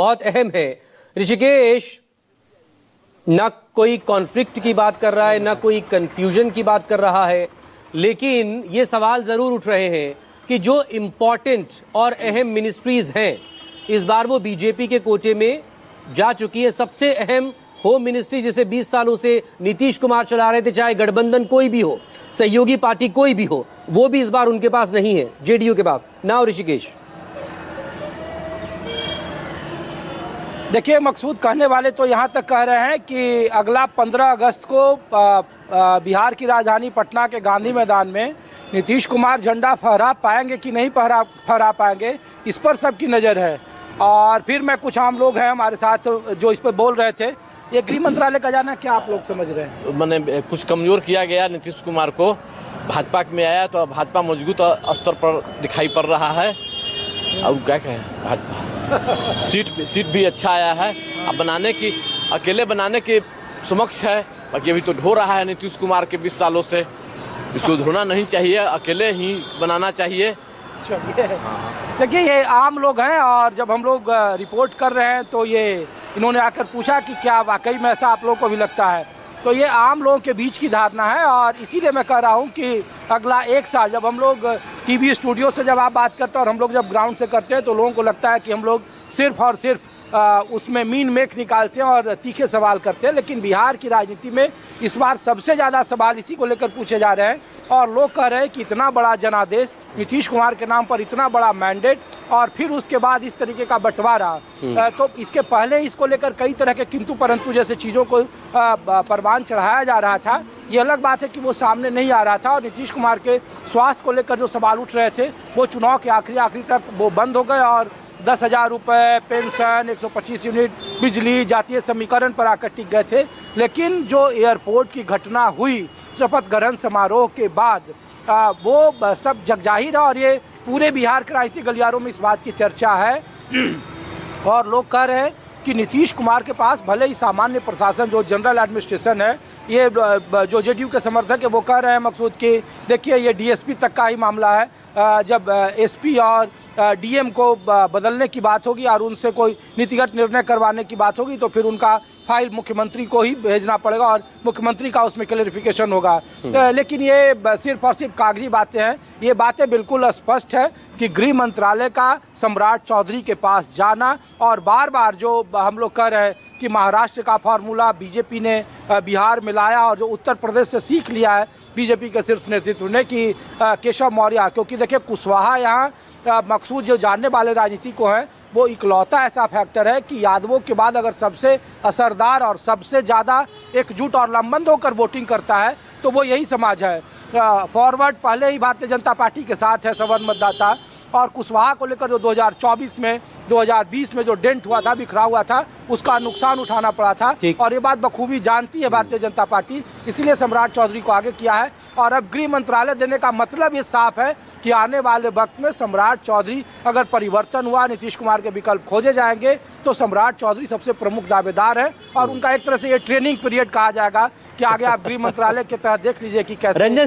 बहुत अहम है। ऋषिकेश ना कोई कॉन्फ्लिक्ट की बात कर रहा है, ना कोई कंफ्यूजन की बात कर रहा है, लेकिन ये सवाल जरूर उठ रहे हैं कि जो इम्पोर्टेंट और अहम मिनिस्ट्रीज हैं इस बार वो बीजेपी के कोटे में जा चुकी है। सबसे अहम होम मिनिस्ट्री जिसे 20 सालों से नीतीश कुमार चला रहे थे, चाहे गठबंधन कोई भी हो, सहयोगी पार्टी कोई भी हो, वो भी इस बार उनके पास नहीं है, जेडीयू के पास। नाउ ऋषिकेश, देखिए, मकसूद कहने वाले तो यहाँ तक कह रहे हैं कि अगला 15 अगस्त को बिहार की राजधानी पटना के गांधी मैदान में नीतीश कुमार झंडा फहरा पाएंगे कि नहीं फहरा पाएंगे, इस पर सबकी नज़र है। और फिर मैं कुछ आम लोग हैं हमारे साथ जो इस पर बोल रहे थे। ये गृह मंत्रालय का जाना क्या आप लोग समझ रहे हैं? मैंने कुछ कमजोर किया गया नीतीश कुमार को, भाजपा में आया तो भाजपा मजबूत स्तर पर दिखाई पड़ रहा है। और क्या कहें, भाजपा सीट भी अच्छा आया है। अब अकेले बनाने के समक्ष है, बाकी अभी तो ढो रहा है नीतीश कुमार के 20 सालों से। इसको ढोना नहीं चाहिए, अकेले ही बनाना चाहिए। देखिए, ये आम लोग हैं और जब हम लोग रिपोर्ट कर रहे हैं तो ये इन्होंने आकर पूछा कि क्या वाकई में ऐसा आप लोगों को भी लगता है। तो ये आम लोगों के बीच की धारणा है और इसीलिए मैं कह रहा हूँ कि अगला 1 साल जब हम लोग टीवी स्टूडियो से जब आप बात करते हैं और हम लोग जब ग्राउंड से करते हैं तो लोगों को लगता है कि हम लोग सिर्फ और सिर्फ उसमें मीन मेख निकालते हैं और तीखे सवाल करते हैं। लेकिन बिहार की राजनीति में इस बार सबसे ज़्यादा सवाल इसी को लेकर पूछे जा रहे हैं और लोग कह रहे हैं कि इतना बड़ा जनादेश, नीतीश कुमार के नाम पर इतना बड़ा मैंडेट और फिर उसके बाद इस तरीके का बंटवारा, तो इसके पहले इसको लेकर कई तरह के किंतु परंतु जैसे चीज़ों को परवान चढ़ाया जा रहा था। ये अलग बात है कि वो सामने नहीं आ रहा था और नीतीश कुमार के स्वास्थ्य को लेकर जो सवाल उठ रहे थे वो चुनाव के आखिरी तक वो बंद हो गए और 10,000 रुपये पेंशन, 125 यूनिट बिजली, जातीय समीकरण पर आकर टिक गए थे। लेकिन जो एयरपोर्ट की घटना हुई शपथ ग्रहण समारोह के बाद वो सब जगजाहिर है और ये पूरे बिहार के राजनीतिक गलियारों में इस बात की चर्चा है। और लोग कह रहे हैं कि नीतीश कुमार के पास भले ही सामान्य प्रशासन जो जनरल एडमिनिस्ट्रेशन है, ये जो जेडीयू के समर्थक है वो कह रहे हैं मकसूद कि देखिए ये डीएसपी तक का ही मामला है। जब एसपी और डीएम को बदलने की बात होगी और उनसे कोई नीतिगत निर्णय करवाने की बात होगी तो फिर उनका फाइल मुख्यमंत्री को ही भेजना पड़ेगा और मुख्यमंत्री का उसमें क्लैरिफिकेशन होगा। लेकिन ये सिर्फ और सिर्फ कागजी बातें हैं। ये बातें बिल्कुल स्पष्ट है कि गृह मंत्रालय का सम्राट चौधरी के पास जाना और बार बार जो हम लोग कह रहे हैं कि महाराष्ट्र का फार्मूला बीजेपी ने बिहार में लाया और जो उत्तर प्रदेश से सीख लिया है बीजेपी के शीर्ष नेतृत्व ने कि केशव मौर्य, क्योंकि देखिए कुशवाहा यहाँ मकसूद जो जानने वाले राजनीति को हैं वो इकलौता ऐसा फैक्टर है कि यादवों के बाद अगर सबसे असरदार और सबसे ज़्यादा एकजुट और लंबंद होकर वोटिंग करता है तो वो यही समाज है। फॉरवर्ड पहले ही भारतीय जनता पार्टी के साथ है सवर्ण मतदाता और कुशवाहा को लेकर जो 2020 में जो डेंट हुआ था, बिखरा हुआ था, उसका नुकसान उठाना पड़ा था और ये बात बखूबी जानती है भारतीय जनता पार्टी, इसीलिए सम्राट चौधरी को आगे किया है। और अब गृह मंत्रालय देने का मतलब ये साफ है कि आने वाले वक्त में सम्राट चौधरी अगर परिवर्तन हुआ, नीतीश कुमार के विकल्प खोजे जाएंगे तो सम्राट चौधरी सबसे प्रमुख दावेदार है और उनका एक तरह से ये ट्रेनिंग पीरियड कहा जाएगा कि आगे आप गृह मंत्रालय के तहत देख लीजिए कि कैसे